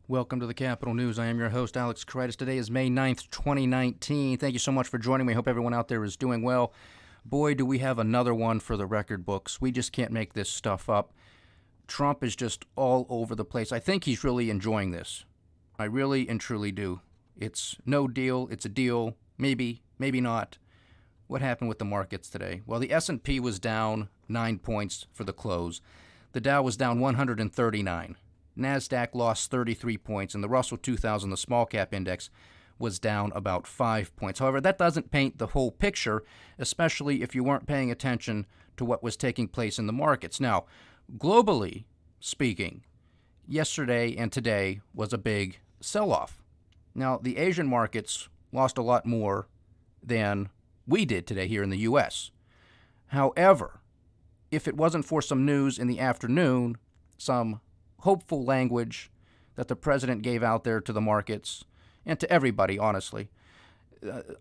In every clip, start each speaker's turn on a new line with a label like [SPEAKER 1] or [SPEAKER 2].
[SPEAKER 1] Welcome to the Capital News. I am your host, Alex Kreitis. Today is May 9th, 2019. Thank you so much for joining me. I hope everyone out there is doing well. Boy, do we have another one for the record books. We just can't make this stuff up. Trump is just all over the place. I think he's really enjoying this. I really and truly do. It's no deal. It's a deal. Maybe, maybe not. What happened with the markets today? Well, the S&P was down 9 points for the close. The Dow was down 139. NASDAQ lost 33 points, and the Russell 2000, the small cap index, was down about 5 points. However, that doesn't paint the whole picture, especially if you weren't paying attention to what was taking place in the markets. Now, globally speaking, yesterday and today was a big sell-off. Now, the Asian markets lost a lot more than we did today here in the U.S. However, if it wasn't for some news in the afternoon, some hopeful language that the president gave out there to the markets and to everybody, honestly,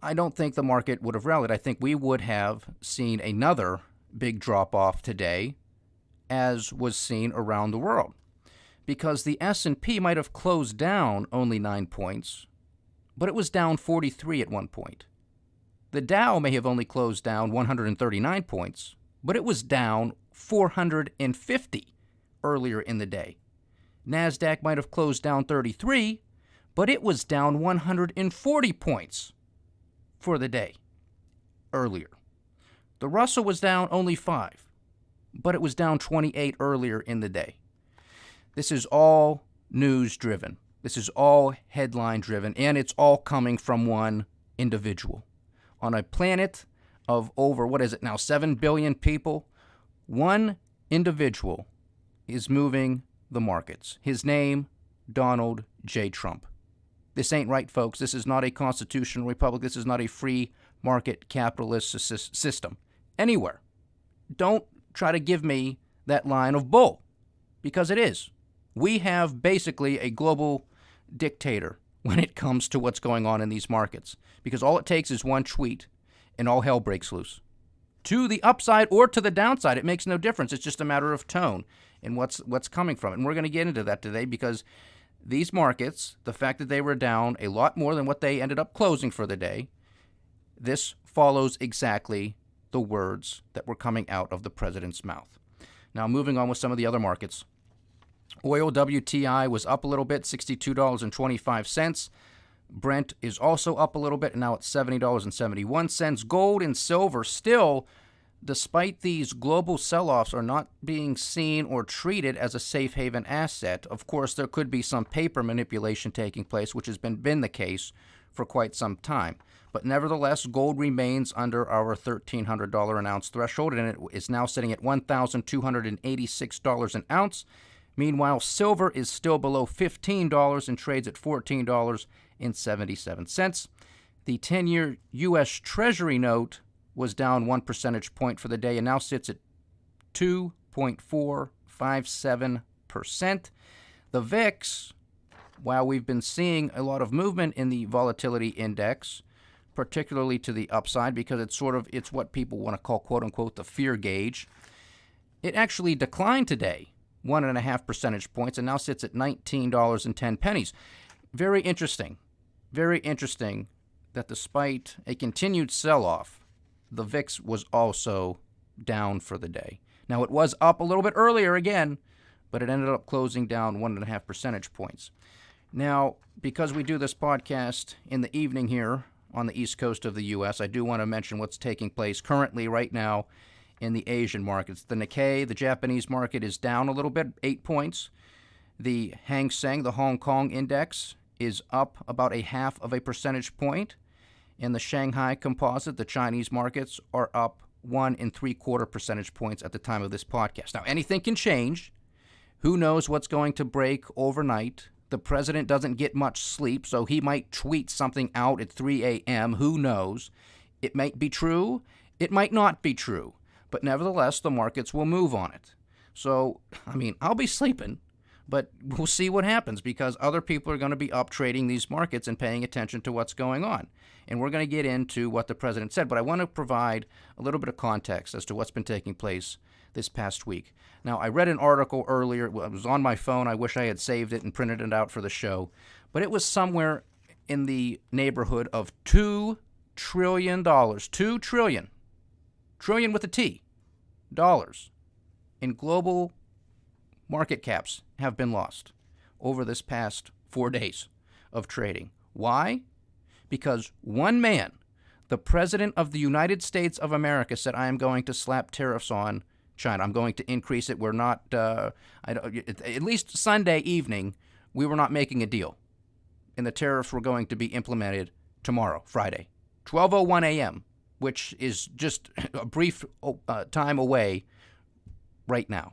[SPEAKER 1] I don't think the market would have rallied. I think we would have seen another big drop-off today, as was seen around the world, because the S&P might have closed down only 9 points, but it was down 43 at one point. The Dow may have only closed down 139 points, but it was down 450 earlier in the day. NASDAQ might have closed down 33, but it was down 140 points for the day earlier. The Russell was down only 5, but it was down 28 earlier in the day. This is all news-driven. This is all headline-driven, and it's all coming from one individual. On a planet of over, 7 billion people, one individual is moving the markets. His name, Donald J. Trump. This ain't right, folks. This is not a constitutional republic. This is not a free market capitalist system anywhere. Don't try to give me that line of bull, because it is. We have basically a global dictator when it comes to what's going on in these markets, because all it takes is one tweet and all hell breaks loose. To the upside or to the downside, it makes no difference. It's just a matter of tone and what's coming from it. And we're going to get into that today, because these markets, the fact that they were down a lot more than what they ended up closing for the day, this follows exactly the words that were coming out of the president's mouth. Now, moving on with some of the other markets. Oil WTI was up a little bit, $62.25. Brent is also up a little bit, and now it's $70.71. Gold and silver still, despite these global sell-offs, are not being seen or treated as a safe haven asset. Of course, there could be some paper manipulation taking place, which has been the case for quite some time. But nevertheless, gold remains under our $1,300 an ounce threshold, and it is now sitting at $1,286 an ounce. Meanwhile, silver is still below $15 and trades at $14.77. The 10-year U.S. Treasury note was down 1 percentage point for the day and now sits at 2.457%. The VIX, while we've been seeing a lot of movement in the volatility index, particularly to the upside, because it's what people want to call, quote-unquote, the fear gauge, it actually declined today 1.5 percentage points and now sits at $19.10. Very interesting that despite a continued sell-off, the VIX was also down for the day. Now, it was up a little bit earlier again, but it ended up closing down 1.5 percentage points. Now, because we do this podcast in the evening here on the East Coast of the U.S., I do want to mention what's taking place currently right now in the Asian markets. The Nikkei, the Japanese market, is down a little bit, 8 points. The Hang Seng, the Hong Kong index, is up about 0.5 percentage point. And the Shanghai Composite, the Chinese markets, are up 1.75 percentage points at the time of this podcast. Now, anything can change. Who knows what's going to break overnight? The president doesn't get much sleep, so he might tweet something out at 3 a.m. Who knows? It might be true. It might not be true. But nevertheless, the markets will move on it. So, I'll be sleeping, but we'll see what happens, because other people are going to be up trading these markets and paying attention to what's going on. And we're going to get into what the president said, but I want to provide a little bit of context as to what's been taking place this past week. Now, I read an article earlier. It was on my phone. I wish I had saved it and printed it out for the show. But it was somewhere in the neighborhood of $2 trillion. $2 trillion. Trillion with a T. Dollars in global market caps have been lost over this past 4 days of trading. Why? Because one man, the President of the United States of America, said, I am going to slap tariffs on China. I'm going to increase it. We're not, at least Sunday evening, we were not making a deal. And the tariffs were going to be implemented tomorrow, Friday, 12:01 a.m., which is just a brief time away right now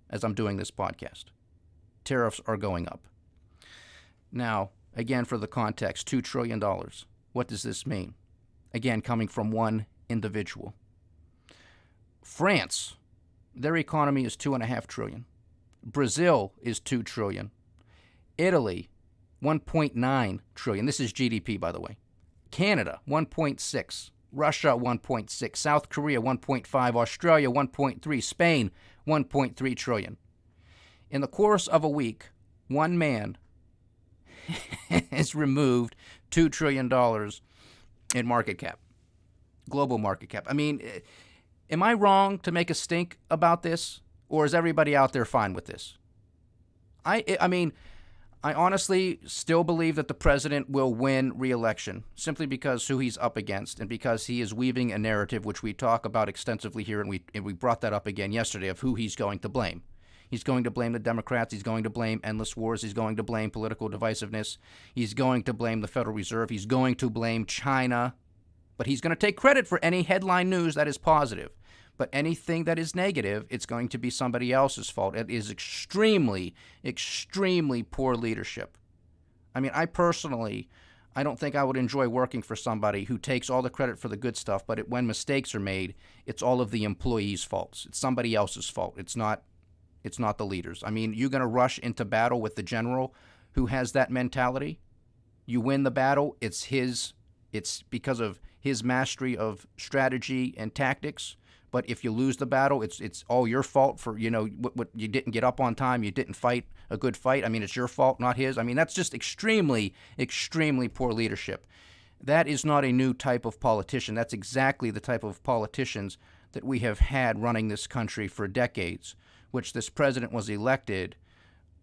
[SPEAKER 1] as I'm doing this podcast. Tariffs are going up. Now, again, for the context, $2 trillion. What does this mean? Again, coming from one individual. France, their economy is $2.5 trillion. Brazil is $2 trillion. Italy, $1.9 trillion. This is GDP, by the way. Canada, 1.6. Russia, 1.6. South Korea, 1.5. Australia, 1.3. Spain, 1.3 trillion. In the course of a week, one man has removed $2 trillion in market cap, global market cap. I mean, am I wrong to make a stink about this, or is everybody out there fine with this? I mean, I honestly still believe that the president will win re-election simply because who he's up against and because he is weaving a narrative which we talk about extensively here, and we brought that up again yesterday of who he's going to blame. He's going to blame the Democrats. He's going to blame endless wars. He's going to blame political divisiveness. He's going to blame the Federal Reserve. He's going to blame China. But he's going to take credit for any headline news that is positive. But anything that is negative, it's going to be somebody else's fault. It is extremely, extremely poor leadership. I mean, I don't think I would enjoy working for somebody who takes all the credit for the good stuff, but when mistakes are made, it's all of the employees' faults. It's somebody else's fault. It's not the leaders. I mean, you're going to rush into battle with the general who has that mentality. You win the battle, it's because of his mastery of strategy and tactics. But if you lose the battle, it's all your fault for, what you didn't get up on time, you didn't fight a good fight. I mean, it's your fault, not his. I mean, that's just extremely, extremely poor leadership. That is not a new type of politician. That's exactly the type of politicians that we have had running this country for decades, which this president was elected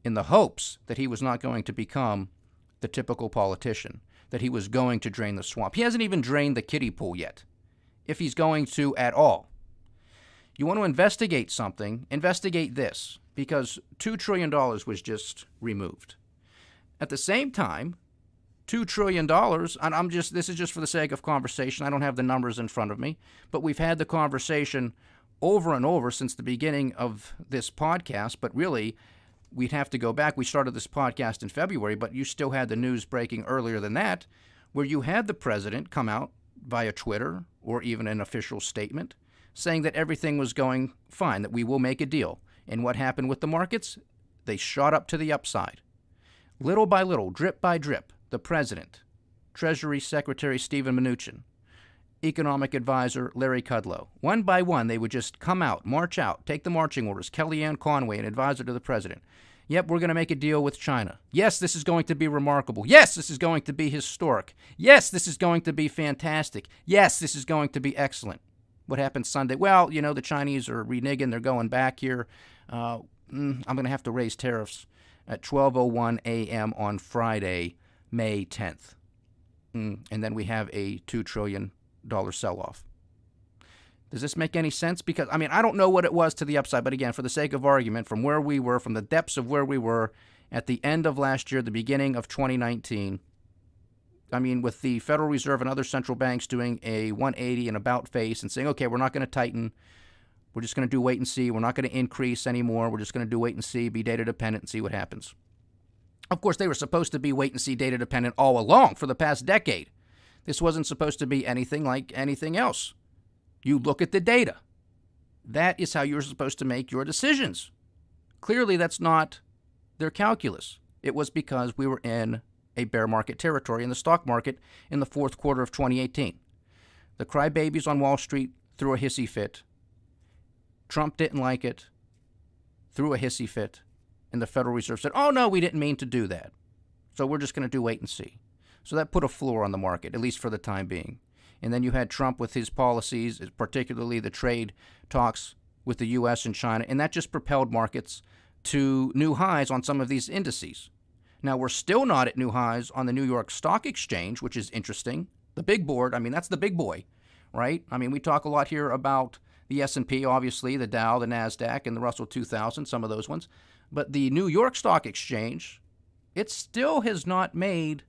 [SPEAKER 1] in the hopes that he was not going to become the typical politician, that he was going to drain the swamp. He hasn't even drained the kiddie pool yet, if he's going to at all. You want to investigate something, investigate this, because $2 trillion was just removed. At the same time, $2 trillion, and this is just for the sake of conversation. I don't have the numbers in front of me, but we've had the conversation over and over since the beginning of this podcast, but really, we'd have to go back. We started this podcast in February, but you still had the news breaking earlier than that, where you had the president come out via Twitter or even an official statement saying that everything was going fine, that we will make a deal. And what happened with the markets? They shot up to the upside. Little by little, drip by drip, the president, Treasury Secretary Steven Mnuchin, Economic Advisor Larry Kudlow, one by one, they would just come out, march out, take the marching orders. Kellyanne Conway, an advisor to the president. Yep, we're going to make a deal with China. Yes, this is going to be remarkable. Yes, this is going to be historic. Yes, this is going to be fantastic. Yes, this is going to be excellent. What happened Sunday? Well, the Chinese are reneging. They're going back here. I'm going to have to raise tariffs at 12:01 a.m. on Friday, May 10th. And then we have a $2 trillion sell-off. Does this make any sense? Because, I don't know what it was to the upside, but again, for the sake of argument, from where we were, from the depths of where we were at the end of last year, the beginning of 2019, with the Federal Reserve and other central banks doing a 180 and about face and saying, okay, we're not going to tighten. We're just going to do wait and see. We're not going to increase anymore. We're just going to do wait and see, be data dependent and see what happens. Of course, they were supposed to be wait and see data dependent all along for the past decade. This wasn't supposed to be anything like anything else. You look at the data. That is how you're supposed to make your decisions. Clearly, that's not their calculus. It was because we were in a bear market territory in the stock market in the fourth quarter of 2018. The crybabies on Wall Street threw a hissy fit. Trump didn't like it, threw a hissy fit, and the Federal Reserve said, oh, no, we didn't mean to do that. So we're just going to do wait and see. So that put a floor on the market, at least for the time being. And then you had Trump with his policies, particularly the trade talks with the U.S. and China, and that just propelled markets to new highs on some of these indices. Now, we're still not at new highs on the New York Stock Exchange, which is interesting. The big board, I mean, that's the big boy, right? I mean, we talk a lot here about the S&P, obviously, the Dow, the NASDAQ, and the Russell 2000, some of those ones. But the New York Stock Exchange, it still has not made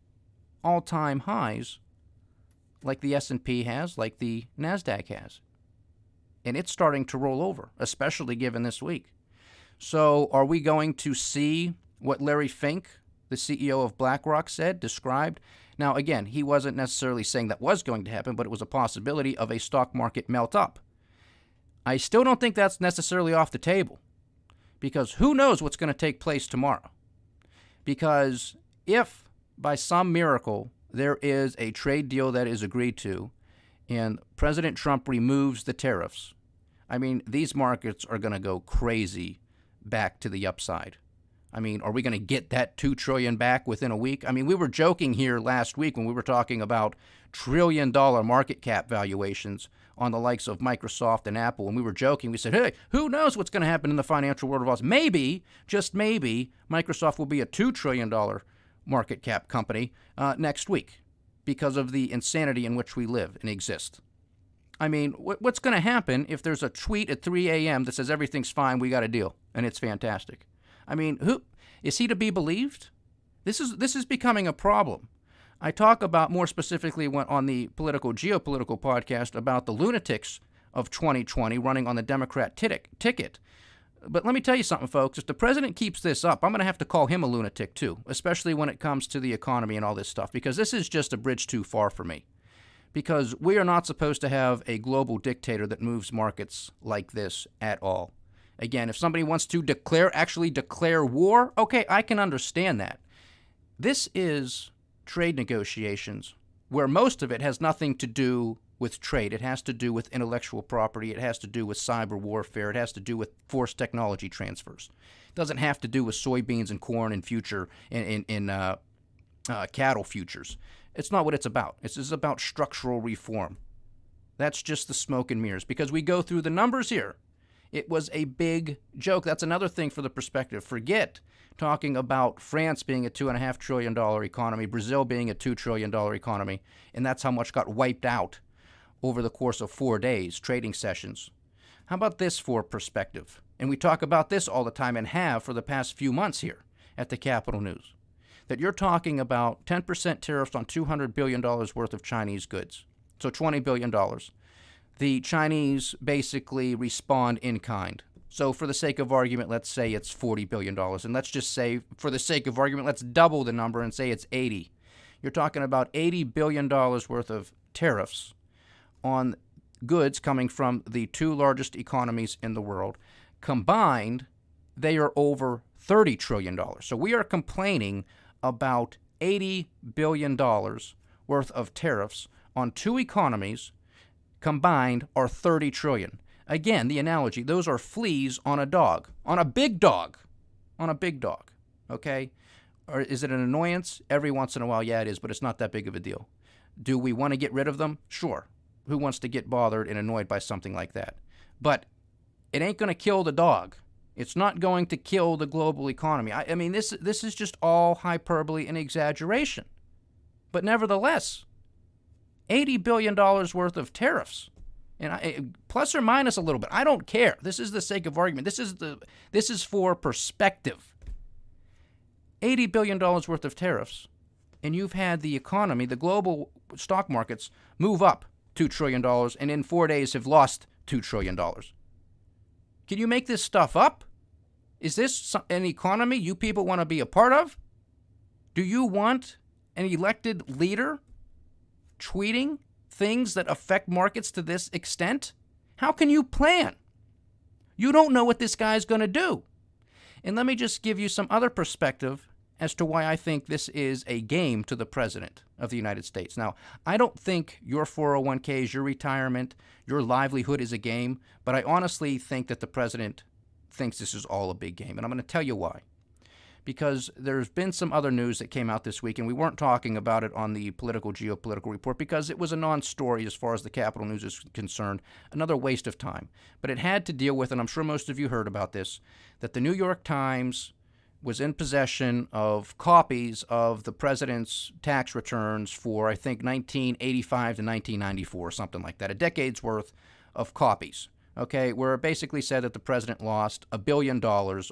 [SPEAKER 1] all-time highs like the S&P has, like the NASDAQ has. And it's starting to roll over, especially given this week. So are we going to see what Larry Fink, the CEO of BlackRock, described? Now, again, he wasn't necessarily saying that was going to happen, but it was a possibility of a stock market melt up. I still don't think that's necessarily off the table, because who knows what's going to take place tomorrow. Because if by some miracle there is a trade deal that is agreed to and President Trump removes the tariffs, I mean, these markets are going to go crazy back to the upside. I mean, are we going to get that $2 trillion back within a week? I mean, we were joking here last week when we were talking about trillion-dollar market cap valuations on the likes of Microsoft and Apple, and we were joking. We said, hey, who knows what's going to happen in the financial world of us? Maybe, just maybe, Microsoft will be a $2 trillion market cap company next week because of the insanity in which we live and exist. I mean, what's going to happen if there's a tweet at 3 a.m. that says everything's fine, we got a deal, and it's fantastic? I mean, who is he to be believed? This is becoming a problem. I talk about more specifically on the geopolitical podcast about the lunatics of 2020 running on the Democrat ticket. But let me tell you something, folks. If the president keeps this up, I'm going to have to call him a lunatic too, especially when it comes to the economy and all this stuff, because this is just a bridge too far for me. Because we are not supposed to have a global dictator that moves markets like this at all. Again, if somebody wants to actually declare war, okay, I can understand that. This is trade negotiations where most of it has nothing to do with trade. It has to do with intellectual property. It has to do with cyber warfare. It has to do with forced technology transfers. It doesn't have to do with soybeans and corn and cattle futures. It's not what it's about. This is about structural reform. That's just the smoke and mirrors, because we go through the numbers here. It was a big joke. That's another thing for the perspective. Forget talking about France being a $2.5 trillion economy, Brazil being a $2 trillion economy, and that's how much got wiped out over the course of 4 days, trading sessions. How about this for perspective? And we talk about this all the time and have for the past few months here at the Capital News, that you're talking about 10% tariffs on $200 billion worth of Chinese goods, so $20 billion. The Chinese basically respond in kind. So for the sake of argument, let's say it's $40 billion. And let's just say, for the sake of argument, let's double the number and say it's 80. You're talking about $80 billion worth of tariffs on goods coming from the two largest economies in the world. Combined, they are over $30 trillion. So we are complaining about $80 billion worth of tariffs on two economies combined are $30 trillion. Again, the analogy, those are fleas on a dog, on a big dog, okay? Or is it an annoyance? Every once in a while, yeah, it is, but it's not that big of a deal. Do we want to get rid of them? Sure. Who wants to get bothered and annoyed by something like that? But it ain't going to kill the dog. It's not going to kill the global economy. I mean, this is just all hyperbole and exaggeration. But nevertheless, $80 billion worth of tariffs, and plus or minus a little bit. I don't care. This is the sake of argument. This is for perspective. $80 billion worth of tariffs, and you've had the economy, the global stock markets, move up $2 trillion, and in 4 days have lost $2 trillion. Can you make this stuff up? Is this an economy you people want to be a part of? Do you want an elected leader tweeting things that affect markets to this extent? How can you plan? You don't know what this guy's going to do. And let me just give you some other perspective as to why I think this is a game to the President of the United States. Now, I don't think your 401ks, your retirement, your livelihood is a game, but I honestly think that the President thinks this is all a big game, and I'm going to tell you why. Because there's been some other news that came out this week, and we weren't talking about it on the geopolitical report because it was a non-story as far as the Capitol News is concerned, another waste of time. But it had to deal with, and I'm sure most of you heard about this, that the New York Times was in possession of copies of the president's tax returns for, I think, 1985 to 1994, something like that, a decade's worth of copies. Okay, where it basically said that the president lost $1 billion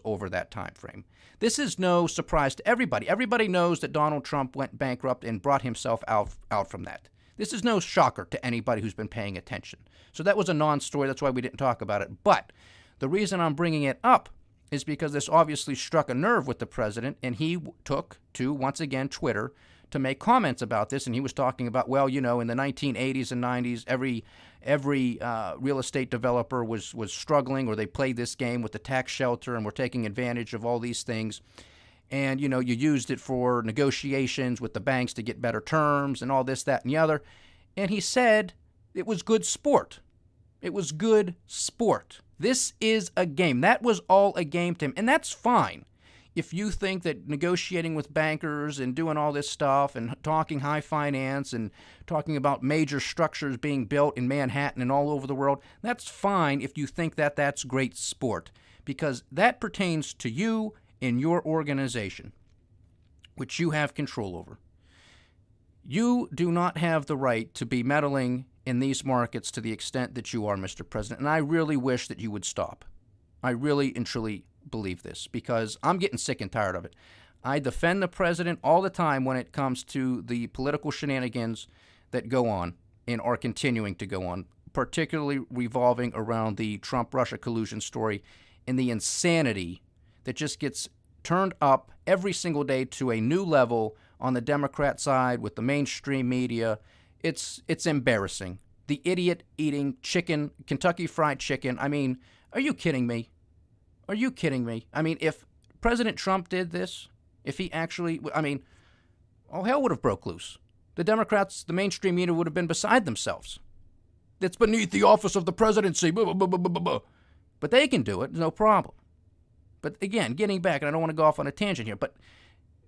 [SPEAKER 1] over that time frame. This is no surprise to everybody. Everybody knows that Donald Trump went bankrupt and brought himself out from that. This is no shocker to anybody who's been paying attention. So that was a non-story. That's why we didn't talk about it. But the reason I'm bringing it up is because this obviously struck a nerve with the president, and he took to, once again, Twitter to make comments about this. And he was talking about, well, you know, in the 1980s and 90s, every real estate developer was struggling, or they played this game with the tax shelter and were taking advantage of all these things. And, you know, you used it for negotiations with the banks to get better terms and all this, that, and the other. And he said it was good sport. It was good sport. This is a game. That was all a game to him. And that's fine. If you think that negotiating with bankers and doing all this stuff and talking high finance and talking about major structures being built in Manhattan and all over the world, that's fine if you think that that's great sport, because that pertains to you and your organization, which you have control over. You do not have the right to be meddling in these markets to the extent that you are, Mr. President, and I really wish that you would stop. I really and truly believe this, because I'm getting sick and tired of it. I defend the president all the time when it comes to the political shenanigans that go on and are continuing to go on, particularly revolving around the Trump-Russia collusion story and the insanity that just gets turned up every single day to a new level on the Democrat side with the mainstream media. It's embarrassing. The idiot eating chicken, Kentucky Fried Chicken. I mean, are you kidding me? Are you kidding me? I mean, if President Trump did this, if he actually, I mean, all hell would have broke loose. The Democrats, the mainstream media would have been beside themselves. It's beneath the office of the presidency. Blah, blah, blah, blah, blah. But they can do it, no problem. But again, getting back, and I don't want to go off on a tangent here, but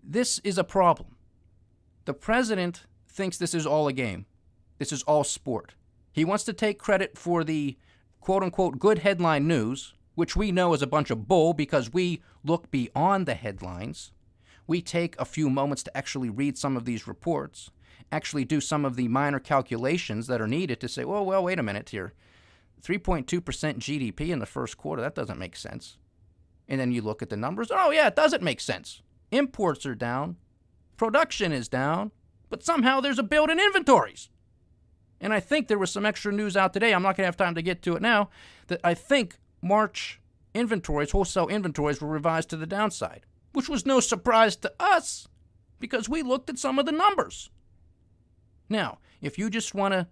[SPEAKER 1] this is a problem. The president thinks this is all a game. This is all sport. He wants to take credit for the quote-unquote good headline news, which we know is a bunch of bull because we look beyond the headlines. We take a few moments to actually read some of these reports, actually do some of the minor calculations that are needed to say, well, wait a minute here. 3.2% GDP in the first quarter, that doesn't make sense. And then you look at the numbers. Oh, yeah, it doesn't make sense. Imports are down. Production is down. But somehow there's a build in inventories. And I think there was some extra news out today. I'm not going to have time to get to it now. That I think March inventories, wholesale inventories, were revised to the downside, which was no surprise to us because we looked at some of the numbers. Now, if you just want to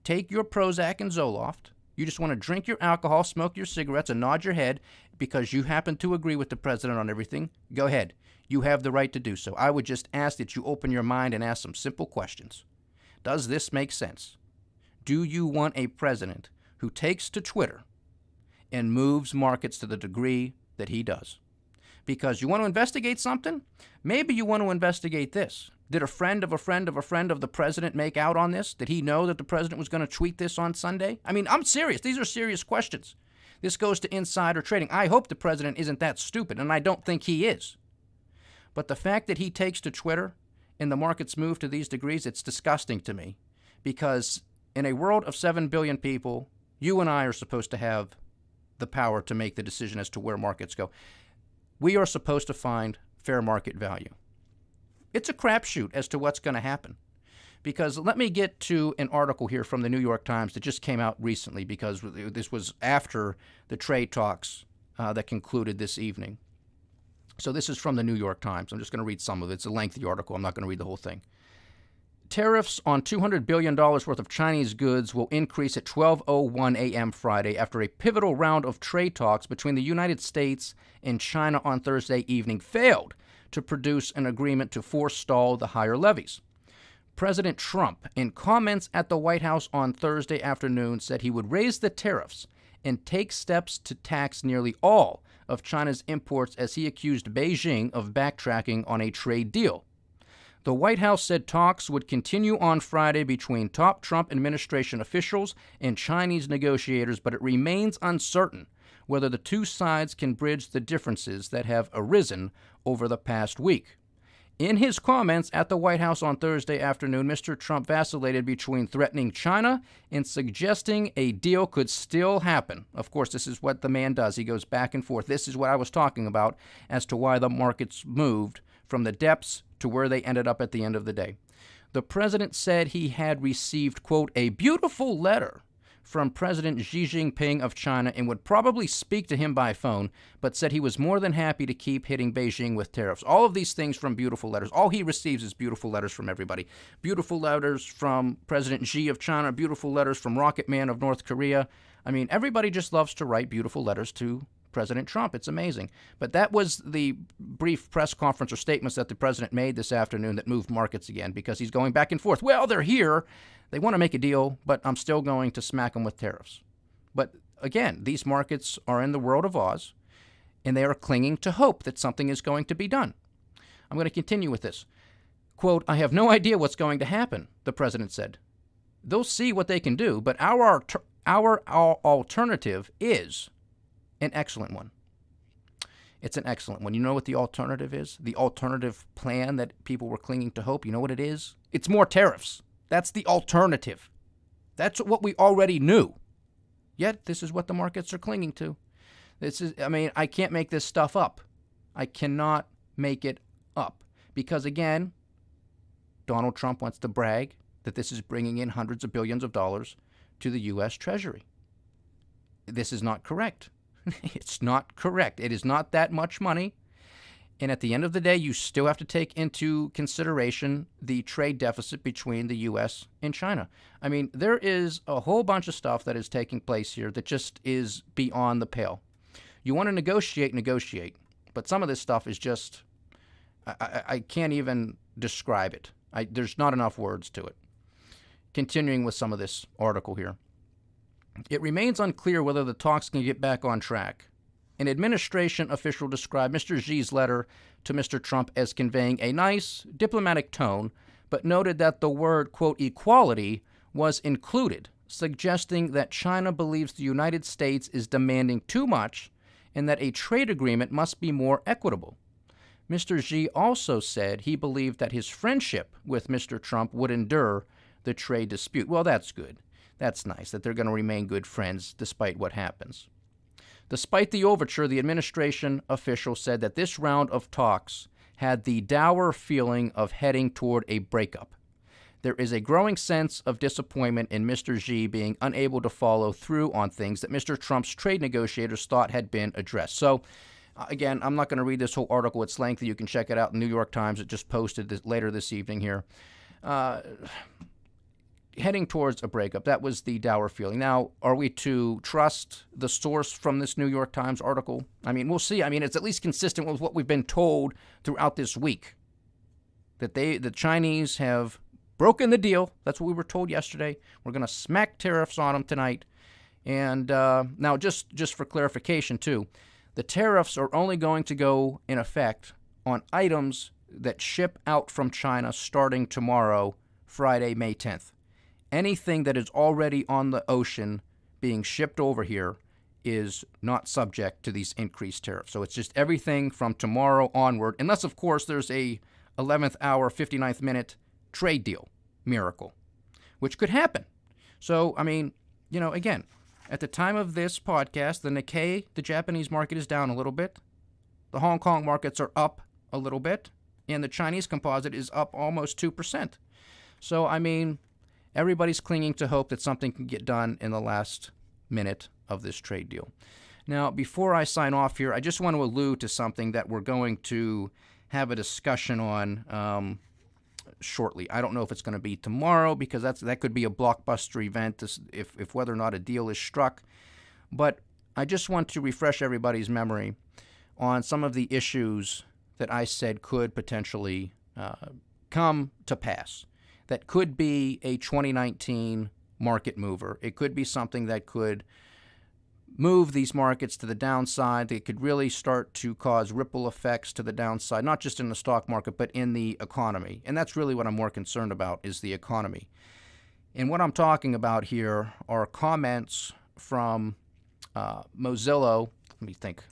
[SPEAKER 1] take your Prozac and Zoloft, you just want to drink your alcohol, smoke your cigarettes, and nod your head because you happen to agree with the president on everything, go ahead. You have the right to do so. I would just ask that you open your mind and ask some simple questions. Does this make sense? Do you want a president who takes to Twitter and moves markets to the degree that he does? Because you want to investigate something? Maybe you want to investigate this. Did a friend of a friend of a friend of the president make out on this? Did he know that the president was going to tweet this on Sunday? I mean, I'm serious. These are serious questions. This goes to insider trading. I hope the president isn't that stupid, and I don't think he is. But the fact that he takes to Twitter and the markets move to these degrees, it's disgusting to me. Because in a world of 7 billion people, you and I are supposed to have the power to make the decision as to where markets go. We are supposed to find fair market value. It's a crapshoot as to what's going to happen. Because let me get to an article here from the New York Times that just came out recently, because this was after the trade talks that concluded this evening. So this is from the New York Times. I'm just going to read some of it. It's a lengthy article. I'm not going to read the whole thing. Tariffs on $200 billion worth of Chinese goods will increase at 12:01 a.m. Friday after a pivotal round of trade talks between the United States and China on Thursday evening failed to produce an agreement to forestall the higher levies. President Trump, in comments at the White House on Thursday afternoon, said he would raise the tariffs and take steps to tax nearly all of China's imports as he accused Beijing of backtracking on a trade deal. The White House said talks would continue on Friday between top Trump administration officials and Chinese negotiators, but it remains uncertain whether the two sides can bridge the differences that have arisen over the past week. In his comments at the White House on Thursday afternoon, Mr. Trump vacillated between threatening China and suggesting a deal could still happen. Of course, this is what the man does. He goes back and forth. This is what I was talking about as to why the markets moved from the depths to where they ended up at the end of the day. The president said he had received, quote, a beautiful letter from President Xi Jinping of China and would probably speak to him by phone, but said he was more than happy to keep hitting Beijing with tariffs. All of these things from beautiful letters. All he receives is beautiful letters from everybody. Beautiful letters from President Xi of China, beautiful letters from Rocket Man of North Korea. I mean, everybody just loves to write beautiful letters to President Trump. It's amazing. But that was the brief press conference or statements that the president made this afternoon that moved markets again, because he's going back and forth. Well, they're here. They want to make a deal, but I'm still going to smack them with tariffs. But again, these markets are in the world of Oz, and they are clinging to hope that something is going to be done. I'm going to continue with this. Quote, I have no idea what's going to happen, the president said. They'll see what they can do, but our alternative is an excellent one. It's an excellent one. You know what the alternative is? The alternative plan that people were clinging to hope, you know what it is? It's more tariffs. That's the alternative. That's what we already knew. Yet, this is what the markets are clinging to. I can't make this stuff up. I cannot make it up. Because again, Donald Trump wants to brag that this is bringing in hundreds of billions of dollars to the U.S. Treasury. This is not correct. It's not correct. It is not that much money. And at the end of the day, you still have to take into consideration the trade deficit between the U.S. and China. I mean, there is a whole bunch of stuff that is taking place here that just is beyond the pale. You want to negotiate. But some of this stuff is just, I can't even describe it. There's not enough words to it. Continuing with some of this article here. It remains unclear whether the talks can get back on track. An administration official described Mr. Xi's letter to Mr. Trump as conveying a nice diplomatic tone, but noted that the word, quote, equality was included, suggesting that China believes the United States is demanding too much and that a trade agreement must be more equitable. Mr. Xi also said he believed that his friendship with Mr. Trump would endure the trade dispute. Well, that's good. That's nice that they're going to remain good friends despite what happens. Despite the overture, the administration official said that this round of talks had the dour feeling of heading toward a breakup. There is a growing sense of disappointment in Mr. Xi being unable to follow through on things that Mr. Trump's trade negotiators thought had been addressed. So, again, I'm not going to read this whole article. It's lengthy. You can check it out in the New York Times. It just posted later this evening here. Heading towards a breakup. That was the dour feeling. Now, are we to trust the source from this New York Times article? I mean, we'll see. I mean, it's at least consistent with what we've been told throughout this week. That the Chinese have broken the deal. That's what we were told yesterday. We're going to smack tariffs on them tonight. And now, just for clarification, too, the tariffs are only going to go in effect on items that ship out from China starting tomorrow, Friday, May 10th. Anything that is already on the ocean being shipped over here is not subject to these increased tariffs. So it's just everything from tomorrow onward, unless, of course, there's a 11th hour, 59th minute trade deal miracle, which could happen. So, I mean, again, at the time of this podcast, the Nikkei, the Japanese market, is down a little bit. The Hong Kong markets are up a little bit, and the Chinese composite is up almost 2%. So, I mean, everybody's clinging to hope that something can get done in the last minute of this trade deal. Now, before I sign off here, I just want to allude to something that we're going to have a discussion on shortly. I don't know if it's going to be tomorrow, because that could be a blockbuster event if whether or not a deal is struck. But I just want to refresh everybody's memory on some of the issues that I said could potentially come to pass, that could be a 2019 market mover. It could be something that could move these markets to the downside. They could really start to cause ripple effects to the downside, not just in the stock market, but in the economy. And that's really what I'm more concerned about, is the economy. And what I'm talking about here are comments from Mozillo. Let me think.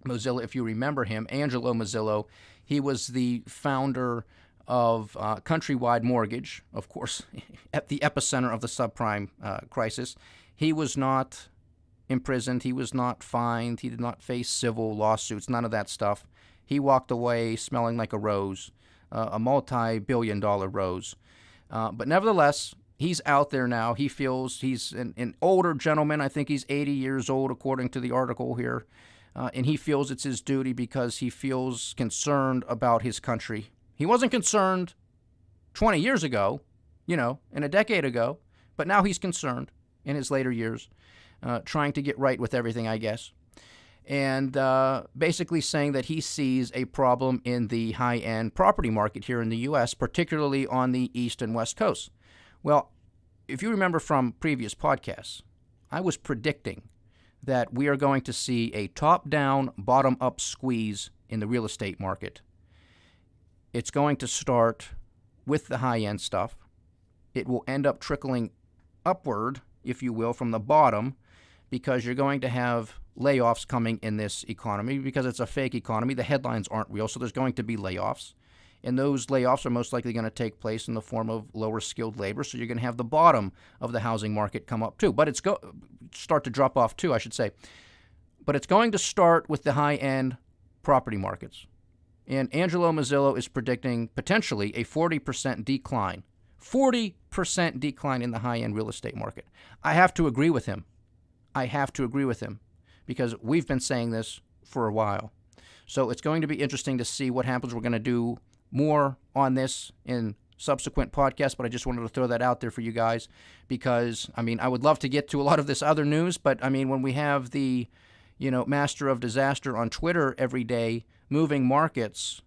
[SPEAKER 1] Mozillo, if you remember him, Angelo Mozillo, he was the founder of Countrywide Mortgage, of course, at the epicenter of the subprime crisis. He was not imprisoned. He was not fined. He did not face civil lawsuits, none of that stuff. He walked away smelling like a rose, a multi-billion-dollar rose. But nevertheless, he's out there now. He feels he's an older gentleman. I think he's 80 years old, according to the article here. And he feels it's his duty because he feels concerned about his country. He wasn't concerned 20 years ago, and a decade ago, but now he's concerned in his later years, trying to get right with everything, I guess. And basically saying that he sees a problem in the high-end property market here in the U.S., particularly on the East and West Coast. Well, if you remember from previous podcasts, I was predicting that we are going to see a top-down, bottom-up squeeze in the real estate market. It's going to start with the high-end stuff. It will end up trickling upward, if you will, from the bottom, because you're going to have layoffs coming in this economy because it's a fake economy. The headlines aren't real, so there's going to be layoffs. And those layoffs are most likely going to take place in the form of lower skilled labor, so you're going to have the bottom of the housing market come up too. But it's start to drop off too, I should say. But it's going to start with the high-end property markets. And Angelo Mozillo is predicting potentially a 40% decline. 40% decline in the high-end real estate market. I have to agree with him. Because we've been saying this for a while. So it's going to be interesting to see what happens. We're going to do more on this in subsequent podcasts, but I just wanted to throw that out there for you guys because, I would love to get to a lot of this other news, but, when we have the, master of disaster on Twitter every day moving markets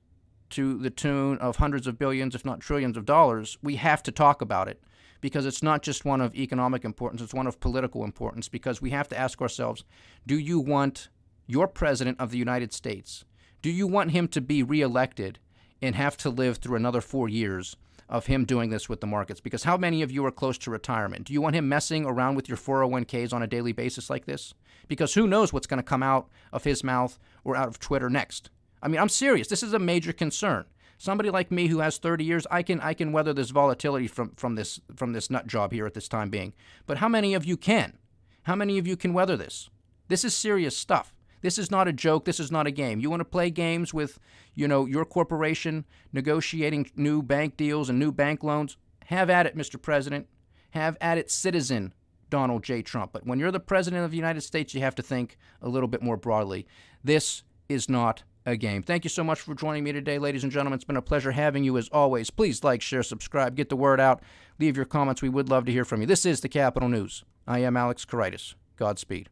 [SPEAKER 1] to the tune of hundreds of billions, if not trillions of dollars, we have to talk about it because it's not just one of economic importance, it's one of political importance because we have to ask ourselves, do you want your president of the United States, do you want him to be reelected and have to live through another 4 years of him doing this with the markets? Because how many of you are close to retirement? Do you want him messing around with your 401ks on a daily basis like this? Because who knows what's going to come out of his mouth or out of Twitter next? I'm serious. This is a major concern. Somebody like me who has 30 years, I can weather this volatility from this nut job here at this time being. But how many of you can? How many of you can weather this? This is serious stuff. This is not a joke. This is not a game. You want to play games with, your corporation negotiating new bank deals and new bank loans? Have at it, Mr. President. Have at it, citizen Donald J. Trump. But when you're the president of the United States, you have to think a little bit more broadly. This is not a game. Thank you so much for joining me today, ladies and gentlemen. It's been a pleasure having you as always. Please like, share, subscribe, get the word out. Leave your comments. We would love to hear from you. This is the Capital News. I am Alex Koritis. Godspeed.